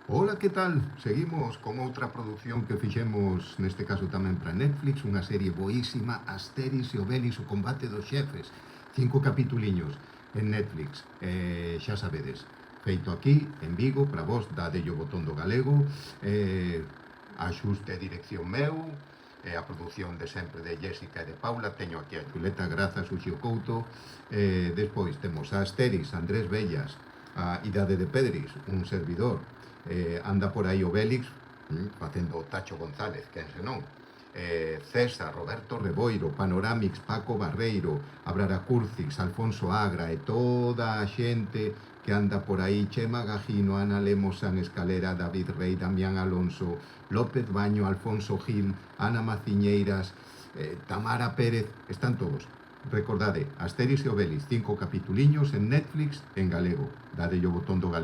Ola, que tal? Seguimos con outra produción que fixemos, neste caso tamén para Netflix, unha serie boísima, Asterix e Obelix, o combate dos xefes. 5 capituliños en Netflix, xa sabedes. Feito aquí, en Vigo, para vos, dadelle o botón do galego, axuste e dirección meu, a produción de sempre de Jessica e de Paula, teño aquí a Chuleta Grazas, Uxio Couto, despois temos a Asterix, Andrés Bellas, a Idade de Pedris, un servidor, anda por aí o Bélix facendo o Tacho González, quen senón, César, Roberto Reboiro, Panoramix, Paco Barreiro, Abrara Curcix, Alfonso Agra e toda a xente que anda por aí, Chema Gajino, Ana Lemos, San Escalera, David Rey, Damián Alonso, López Baño, Alfonso Gil, Ana Maciñeiras, Tamara Pérez, están todos. Recordade, Asterix e Obelix, 5 capituliños en Netflix en galego. Dadelle o botón do galego.